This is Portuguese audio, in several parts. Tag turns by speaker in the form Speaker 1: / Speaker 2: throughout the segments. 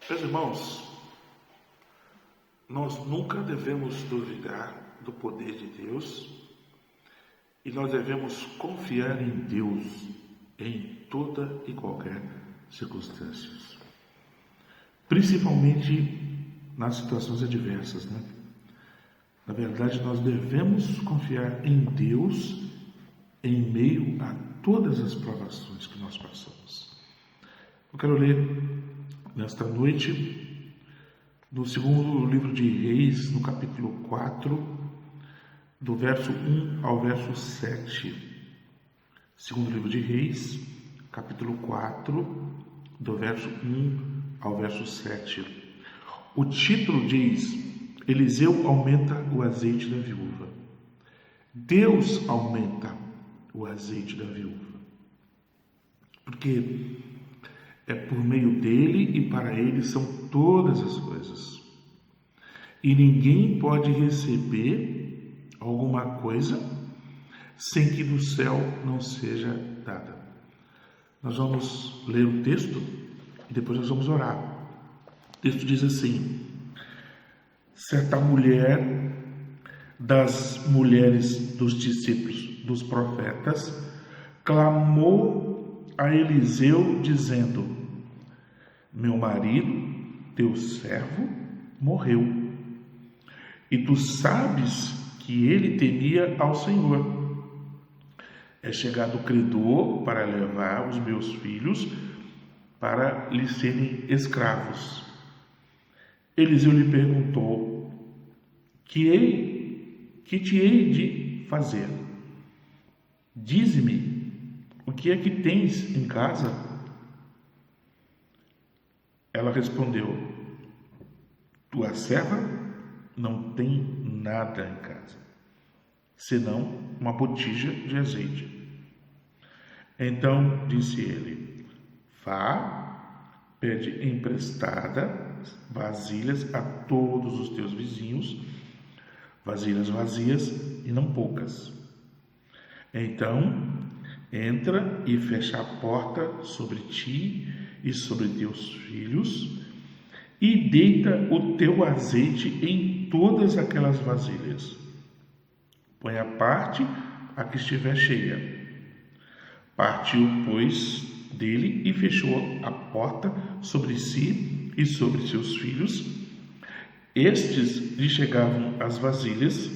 Speaker 1: Meus irmãos, nós nunca devemos duvidar do poder de Deus e nós devemos confiar em Deus em toda e qualquer circunstância, principalmente nas situações adversas, né? Na verdade, nós devemos confiar em Deus em meio a todas as provações que nós passamos. Eu quero ler nesta noite, no segundo livro de Reis, no capítulo 4, do verso 1 ao verso 7. Segundo livro de Reis, capítulo 4, do verso 1 ao verso 7. O título diz: Eliseu aumenta o azeite da viúva. Deus aumenta o azeite da viúva. Porque é por meio dele e para ele são todas as coisas. E ninguém pode receber alguma coisa sem que do céu não seja dada. Nós vamos ler o texto e depois nós vamos orar. O texto diz assim: certa mulher das mulheres dos discípulos dos profetas clamou a Eliseu dizendo: meu marido, teu servo, morreu, e tu sabes que ele temia ao Senhor. É chegado o credor para levar os meus filhos para lhe serem escravos. Eliseu lhe perguntou: que te hei de fazer? Dize-me, o que é que tens em casa? Ela respondeu: tua serva não tem nada em casa, senão uma botija de azeite. Então disse ele: vá, pede emprestada vasilhas a todos os teus vizinhos, vasilhas vazias e não poucas. Então entra e fecha a porta sobre ti e sobre teus filhos, e deita o teu azeite em todas aquelas vasilhas. Põe a parte a que estiver cheia. Partiu, pois, dele e fechou a porta sobre si e sobre seus filhos. Estes lhe chegavam as vasilhas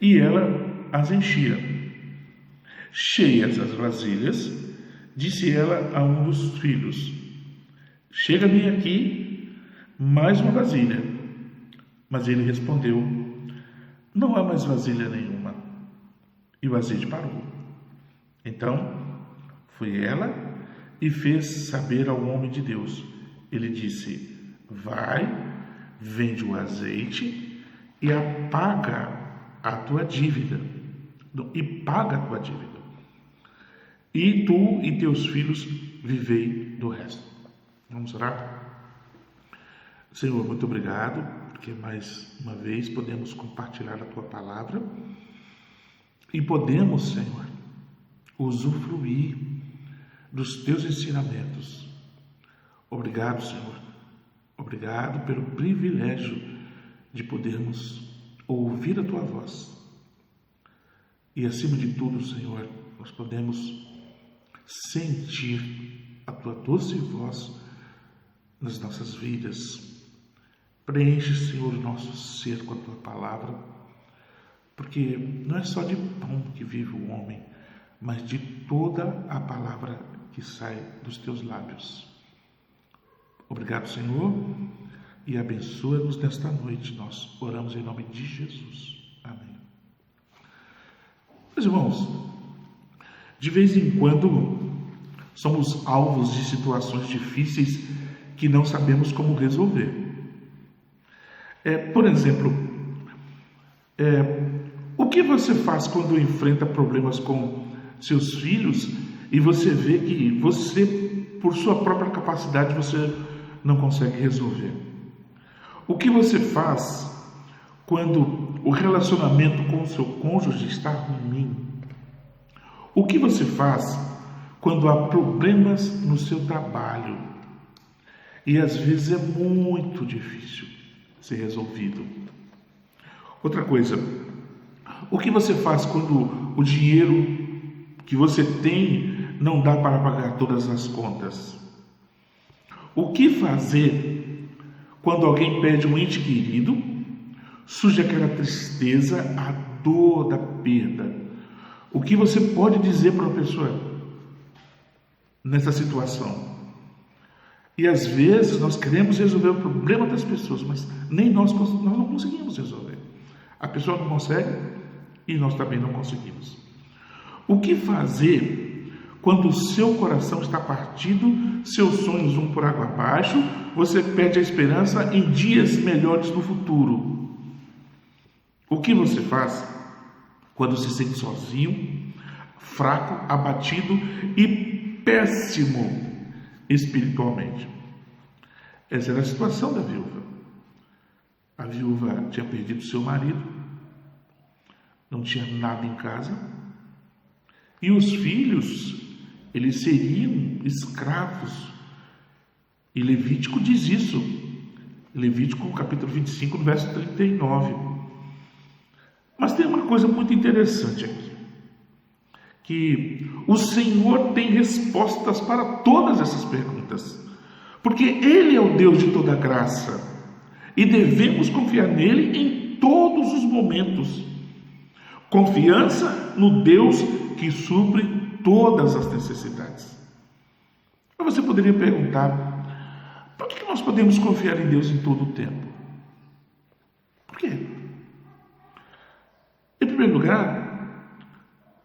Speaker 1: e ela as enchia. Cheias as vasilhas, disse ela a um dos filhos: chega-me aqui mais uma vasilha. Mas ele respondeu: não há mais vasilha nenhuma. E o azeite parou. Então foi ela e fez saber ao homem de Deus. Ele disse: vai, vende o azeite e paga a tua dívida. E tu e teus filhos vivei do resto. Vamos orar? Senhor, muito obrigado, porque mais uma vez podemos compartilhar a tua palavra e podemos, Senhor, usufruir dos teus ensinamentos. Obrigado, Senhor. Obrigado pelo privilégio de podermos ouvir a tua voz. E acima de tudo, Senhor, nós podemos sentir a tua doce voz nas nossas vidas. Preenche, Senhor, o nosso ser com a tua palavra, porque não é só de pão que vive o homem, mas de toda a palavra que sai dos teus lábios. Obrigado, Senhor, e abençoa-nos nesta noite. Nós oramos em nome de Jesus. Amém. Meus irmãos, de vez em quando somos alvos de situações difíceis que não sabemos como resolver. Por exemplo, o que você faz quando enfrenta problemas com seus filhos e você vê que você, por sua própria capacidade, você não consegue resolver? O que você faz quando o relacionamento com o seu cônjuge está ruim? O que você faz quando há problemas no seu trabalho? E às vezes é muito difícil ser resolvido. Outra coisa, o que você faz quando o dinheiro que você tem não dá para pagar todas as contas? O que fazer quando alguém perde um ente querido, surge aquela tristeza, a dor da perda? O que você pode dizer para uma pessoa nessa situação? E às vezes nós queremos resolver o problema das pessoas, mas nem nós não conseguimos resolver. A pessoa não consegue e nós também não conseguimos. O que fazer quando o seu coração está partido, seus sonhos vão por água abaixo, você perde a esperança em dias melhores no futuro? O que você faz quando se sente sozinho, fraco, abatido e péssimo espiritualmente? Essa era a situação da viúva. A viúva tinha perdido seu marido, não tinha nada em casa, e os filhos, eles seriam escravos. E Levítico diz isso. Levítico, capítulo 25, no verso 39. Mas tem uma coisa muito interessante aqui, que o Senhor tem respostas para todas essas perguntas, porque Ele é o Deus de toda graça, e devemos confiar nele em todos os momentos. Confiança no Deus que supre todas as necessidades. Mas você poderia perguntar, por que nós podemos confiar em Deus em todo o tempo? Por quê? Em primeiro lugar,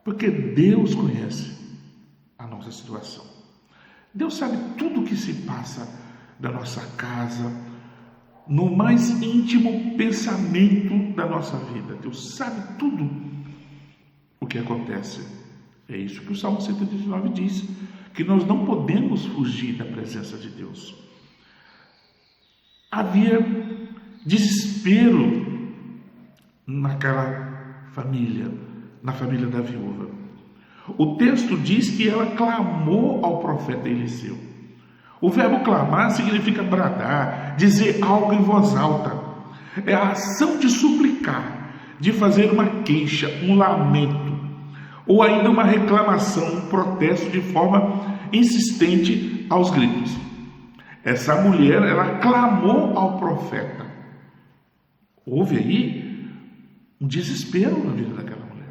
Speaker 1: porque Deus conhece a nossa situação. Deus sabe tudo o que se passa da nossa casa, no mais íntimo pensamento da nossa vida. Deus sabe tudo o que acontece. É isso que o Salmo 139 diz, que nós não podemos fugir da presença de Deus. Havia desespero naquela família, na família da viúva. O texto diz que ela clamou ao profeta Eliseu. O verbo clamar significa bradar, dizer algo em voz alta. É a ação de suplicar, de fazer uma queixa, um lamento, ou ainda uma reclamação, um protesto de forma insistente aos gritos. Essa mulher, ela clamou ao profeta. Houve aí um desespero na vida daquela mulher.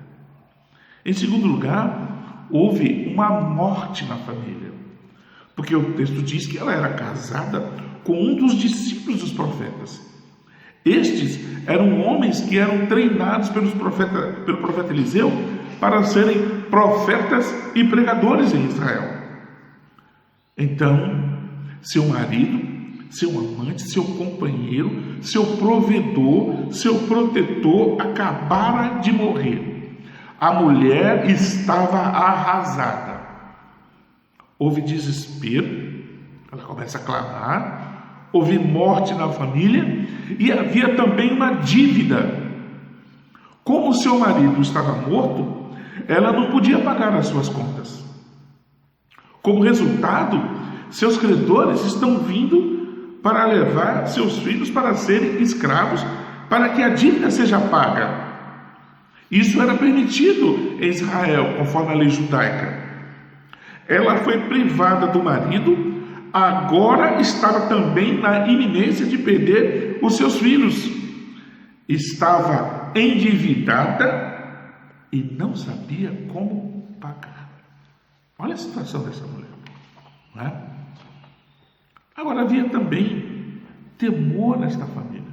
Speaker 1: Em segundo lugar, houve uma morte na família, porque o texto diz que ela era casada com um dos discípulos dos profetas. Estes eram homens que eram treinados pelo profeta Eliseu para serem profetas e pregadores em Israel. Então, seu marido, seu amante, seu companheiro, seu provedor, seu protetor acabara de morrer. A mulher estava arrasada. Houve desespero, ela começa a clamar, houve morte na família e havia também uma dívida. Como seu marido estava morto, ela não podia pagar as suas contas. Como resultado, seus credores estão vindo para levar seus filhos para serem escravos, para que a dívida seja paga. Isso era permitido em Israel, conforme a lei judaica. Ela foi privada do marido, agora estava também na iminência de perder os seus filhos. Estava endividada e não sabia como pagar. Olha a situação dessa mulher, não é? Agora havia também temor nesta família.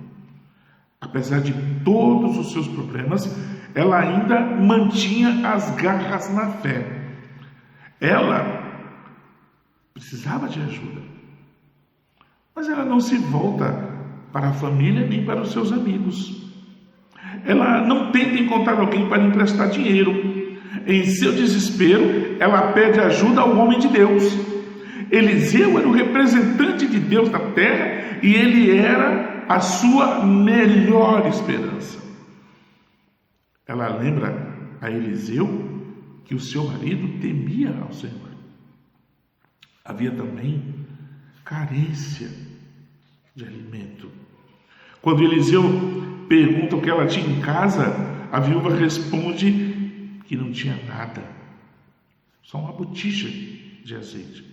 Speaker 1: Apesar de todos os seus problemas, ela ainda mantinha as garras na fé. Ela precisava de ajuda, mas ela não se volta para a família nem para os seus amigos. Ela não tenta encontrar alguém para emprestar dinheiro. Em seu desespero, ela pede ajuda ao homem de Deus. Eliseu era o representante de Deus na terra e ele era a sua melhor esperança. Ela lembra a Eliseu que o seu marido temia ao Senhor. Havia também carência de alimento. Quando Eliseu pergunta o que ela tinha em casa, a viúva responde que não tinha nada, só uma botija de azeite.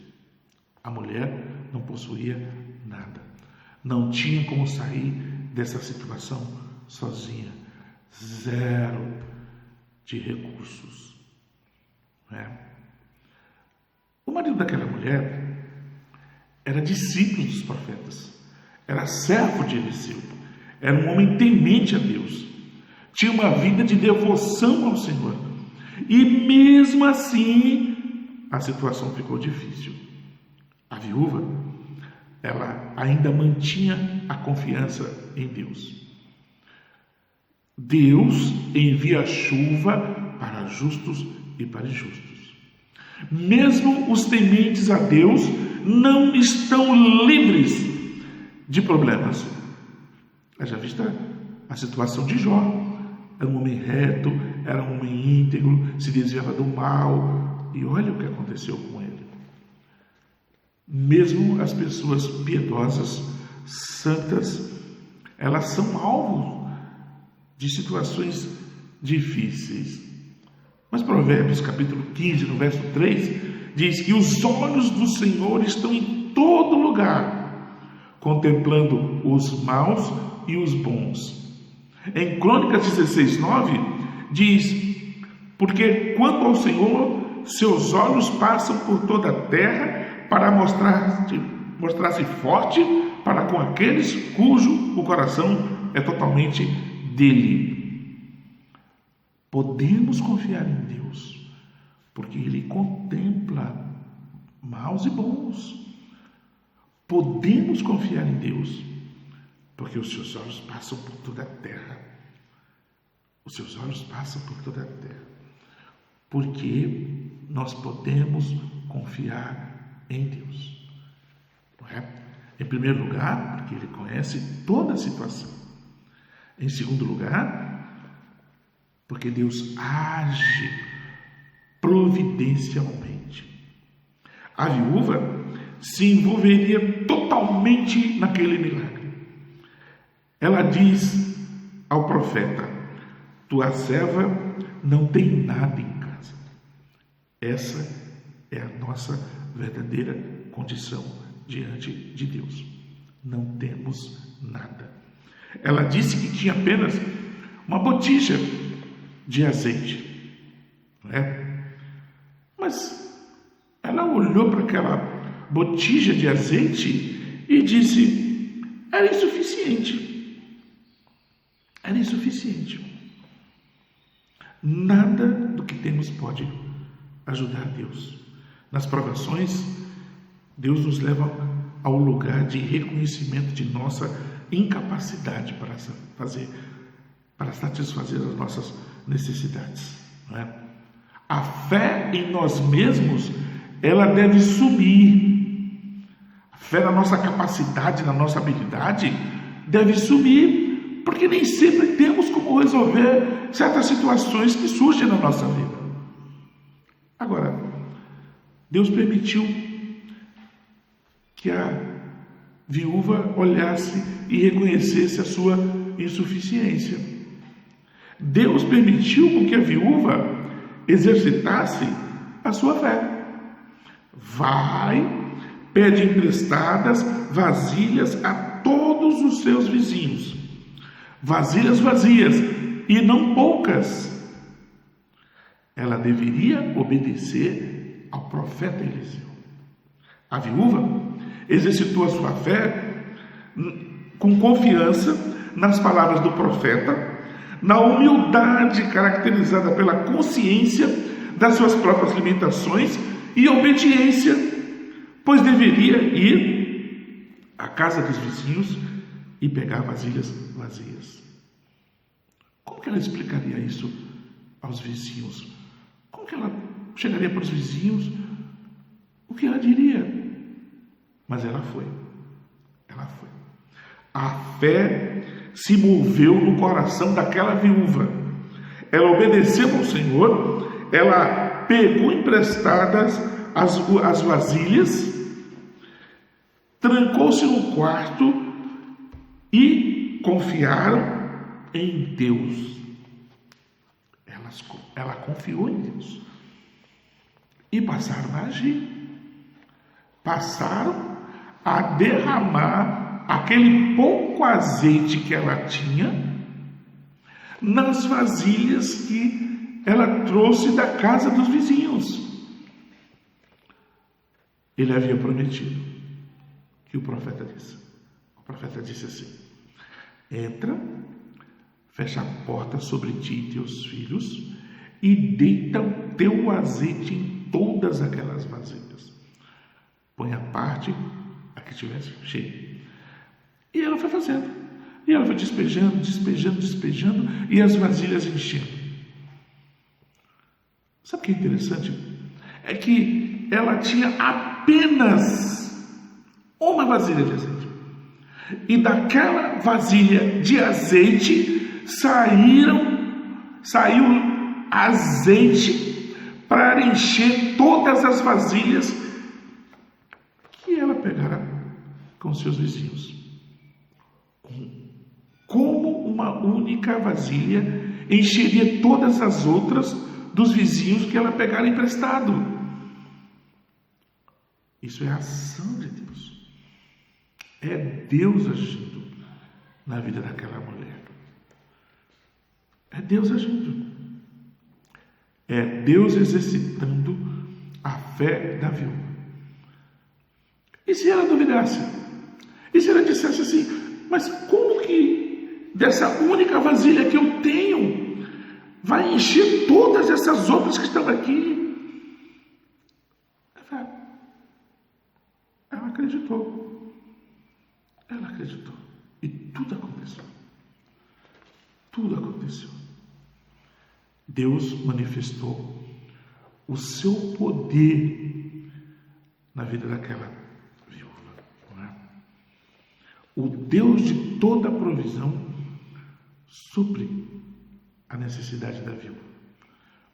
Speaker 1: A mulher não possuía nada, não tinha como sair dessa situação sozinha, zero de recursos. O marido daquela mulher era discípulo dos profetas, era servo de Eliseu, era um homem temente a Deus, tinha uma vida de devoção ao Senhor, e mesmo assim a situação ficou difícil. A viúva, ela ainda mantinha a confiança em Deus. Deus envia chuva para justos e para injustos. Mesmo os tementes a Deus não estão livres de problemas. Já vista a situação de Jó. Era um homem reto, era um homem íntegro, se desviava do mal. E olha o que aconteceu com ele. Mesmo as pessoas piedosas, santas, elas são alvos de situações difíceis. Mas Provérbios capítulo 15, no verso 3, diz que os olhos do Senhor estão em todo lugar, contemplando os maus e os bons. Em Crônicas 16, 9, diz: porque quanto ao Senhor, seus olhos passam por toda a terra para mostrar-se forte para com aqueles cujo o coração é totalmente dele. Podemos confiar em Deus, porque Ele contempla maus e bons. Podemos confiar em Deus, porque os seus olhos passam por toda a terra. Os seus olhos passam por toda a terra. Porque nós podemos confiar em Deus. Não é? Em primeiro lugar, porque Ele conhece toda a situação. Em segundo lugar, porque Deus age providencialmente. A viúva se envolveria totalmente naquele milagre. Ela diz ao profeta: tua serva não tem nada em casa. Essa é a nossa verdadeira condição diante de Deus. Não temos nada. Ela disse que tinha apenas uma botija de azeite, não é? Mas ela olhou para aquela botija de azeite e disse: era insuficiente. Era insuficiente. Nada do que temos pode ajudar Deus. Nas provações, Deus nos leva ao lugar de reconhecimento de nossa incapacidade para satisfazer as nossas necessidades. Não é? A fé em nós mesmos, ela deve sumir. A fé na nossa capacidade, na nossa habilidade, deve sumir, porque nem sempre temos como resolver certas situações que surgem na nossa vida. Agora, Deus permitiu que a viúva olhasse e reconhecesse a sua insuficiência. Deus permitiu que a viúva exercitasse a sua fé. Vai, pede emprestadas vasilhas a todos os seus vizinhos. Vasilhas vazias, e não poucas. Ela deveria obedecer ao profeta Eliseu. A viúva exercitou a sua fé com confiança nas palavras do profeta, na humildade caracterizada pela consciência das suas próprias limitações e obediência, pois deveria ir à casa dos vizinhos e pegar vasilhas vazias. Como que ela explicaria isso aos vizinhos? Como que ela chegaria para os vizinhos? O que ela diria? Mas ela foi. Ela foi. A fé se moveu no coração daquela viúva. Ela obedeceu ao Senhor, ela pegou emprestadas as vasilhas trancou-se no quarto e confiaram em Deus. Ela confiou em Deus. E passaram a agir. Passaram a derramar aquele pouco azeite que ela tinha nas vasilhas que ela trouxe da casa dos vizinhos. Ele havia prometido que o profeta disse. O profeta disse assim: entra, fecha a porta sobre ti e teus filhos e deita o teu azeite em todas aquelas vasilhas. Põe a parte a que tivesse cheia. E ela foi fazendo. E ela foi despejando, e as vasilhas enchendo. Sabe o que é interessante? É que ela tinha apenas uma vasilha de azeite. E daquela vasilha de azeite saiu azeite para encher todas as vasilhas que ela pegara com seus vizinhos. Como uma única vasilha encheria todas as outras dos vizinhos que ela pegara emprestado. Isso é a ação de Deus. É Deus agindo na vida daquela mulher. É Deus agindo. É Deus exercitando a fé da viúva. E se ela duvidasse? E se ela dissesse assim: mas como que dessa única vasilha que eu tenho vai encher todas essas outras que estão aqui? Ela acreditou. Ela acreditou. E tudo aconteceu. Tudo aconteceu. Deus manifestou o seu poder na vida daquela viúva. Não é? O Deus de toda provisão supre a necessidade da viúva.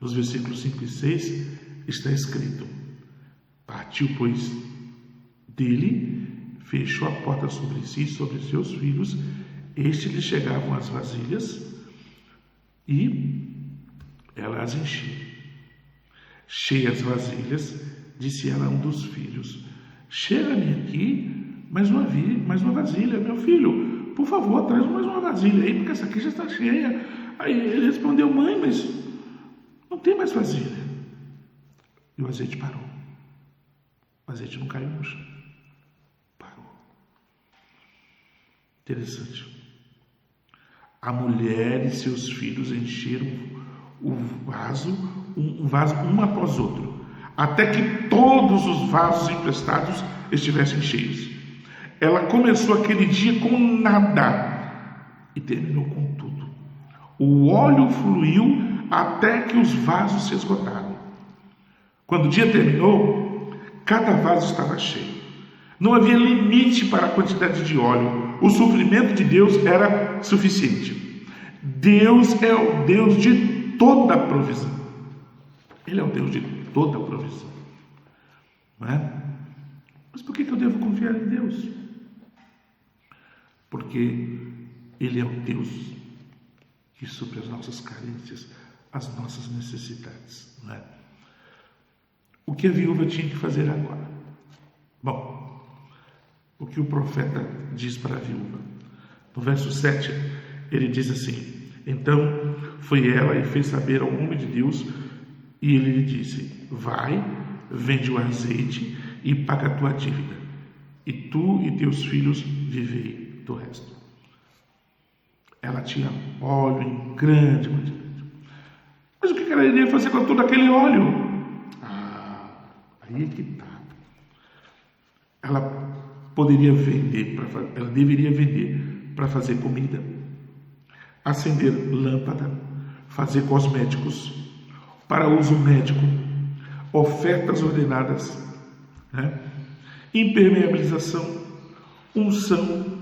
Speaker 1: Nos versículos 5 e 6 está escrito: partiu, pois, dele, fechou a porta sobre si e sobre seus filhos, estes lhe chegavam as vasilhas e ela as enchia. Cheias vasilhas, disse ela a um dos filhos: chega-me aqui mais uma vasilha, meu filho, por favor, traz mais uma vasilha aí, porque essa aqui já está cheia. Aí ele respondeu: mãe, mas não tem mais vasilha. E o azeite parou. O azeite não caiu no chão. Parou. Interessante. A mulher e seus filhos encheram um vaso um após outro, até que todos os vasos emprestados estivessem cheios. Ela começou aquele dia com nada e terminou com tudo. O óleo fluiu até que os vasos se esgotaram. Quando o dia terminou, cada vaso estava cheio. Não havia limite para a quantidade de óleo. O suprimento de Deus era suficiente. Deus é o Deus de toda a provisão. Ele é o Deus de toda a provisão. Não é? Mas por que eu devo confiar em Deus? Porque Ele é o Deus que supre as nossas carências, as nossas necessidades. Não é? O que a viúva tinha que fazer agora? Bom, o que o profeta diz para a viúva? No verso 7, ele diz assim: então foi ela e fez saber ao homem de Deus, e ele lhe disse: vai, vende o azeite e paga a tua dívida, e tu e teus filhos vivei do resto. Ela tinha óleo em grande quantidade. Mas o que ela iria fazer com todo aquele óleo? Aí é que está. Ela poderia vender, ela deveria vender para fazer comida, acender lâmpada, fazer cosméticos, para uso médico, ofertas ordenadas, né? Impermeabilização, unção.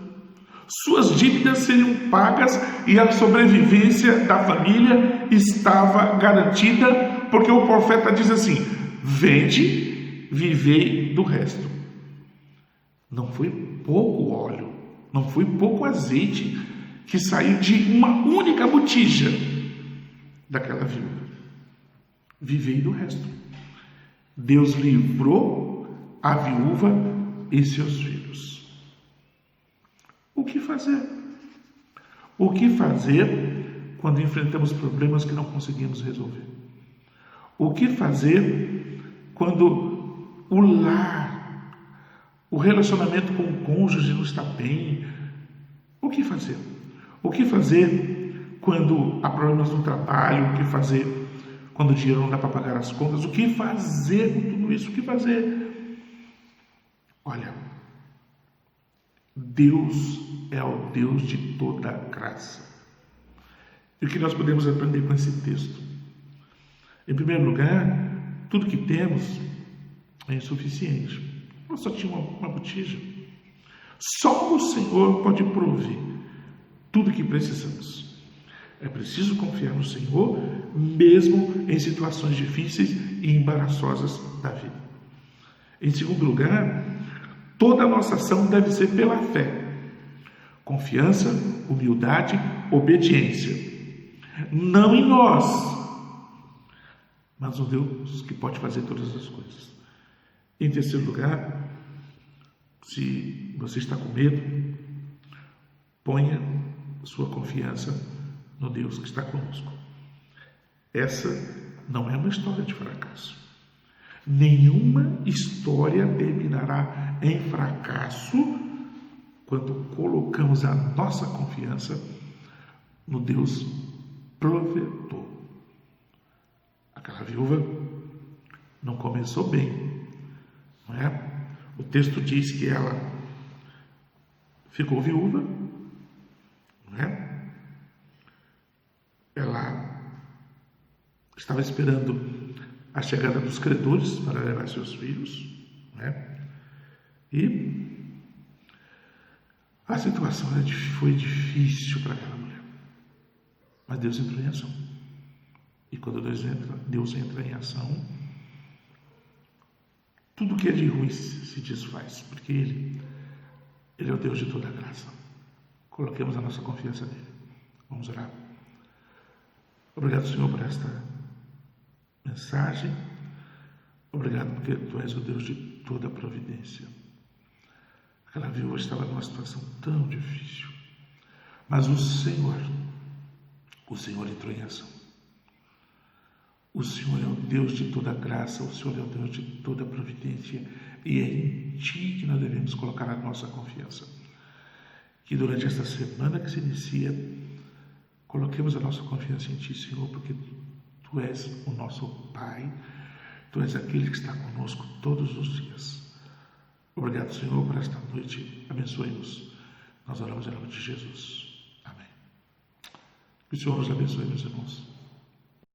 Speaker 1: Suas dívidas seriam pagas e a sobrevivência da família estava garantida, porque o profeta diz assim: vende, vivei do resto. Não foi pouco óleo, não foi pouco azeite que saiu de uma única botija daquela viúva. Vivei do resto. Deus livrou a viúva e seus filhos. O que fazer? O que fazer quando enfrentamos problemas que não conseguimos resolver? O que fazer quando o lar, o relacionamento com o cônjuge não está bem? O que fazer? O que fazer quando há problemas no trabalho? O que fazer quando o dinheiro não dá para pagar as contas? O que fazer com tudo isso? O que fazer? Olha, Deus é o Deus de toda graça. E o que nós podemos aprender com esse texto? Em primeiro lugar, tudo que temos é insuficiente. Nós só tínhamos uma botija. Só o Senhor pode prover tudo que precisamos. É preciso confiar no Senhor, mesmo em situações difíceis e embaraçosas da vida. Em segundo lugar, toda a nossa ação deve ser pela fé. Confiança, humildade, obediência. Não em nós, mas no Deus que pode fazer todas as coisas. Em terceiro lugar, se você está com medo, ponha sua confiança no Deus que está conosco. Essa não é uma história de fracasso. Nenhuma história terminará em fracasso quando colocamos a nossa confiança no Deus provedor. Aquela viúva não começou bem, não é? O texto diz que ela ficou viúva, não é? Ela estava esperando a chegada dos credores para levar seus filhos, né? E a situação foi difícil para aquela mulher. Mas Deus entrou em ação. E quando Deus entra em ação, tudo que é de ruim se desfaz, porque Ele é o Deus de toda graça. Coloquemos a nossa confiança nele. Vamos orar. Obrigado, Senhor, por esta mensagem. Obrigado porque Tu és o Deus de toda providência. Aquela viúva estava numa situação tão difícil, mas o Senhor entrou em ação. O Senhor é o Deus de toda graça, o Senhor é o Deus de toda providência, e é em Ti que nós devemos colocar a nossa confiança. Que durante esta semana que se inicia, coloquemos a nossa confiança em Ti, Senhor, porque Tu és o nosso Pai, Tu és aquele que está conosco todos os dias. Obrigado, Senhor, por esta noite. Abençoe-nos. Nós oramos em nome de Jesus. Amém. Que o Senhor nos abençoe, meus irmãos.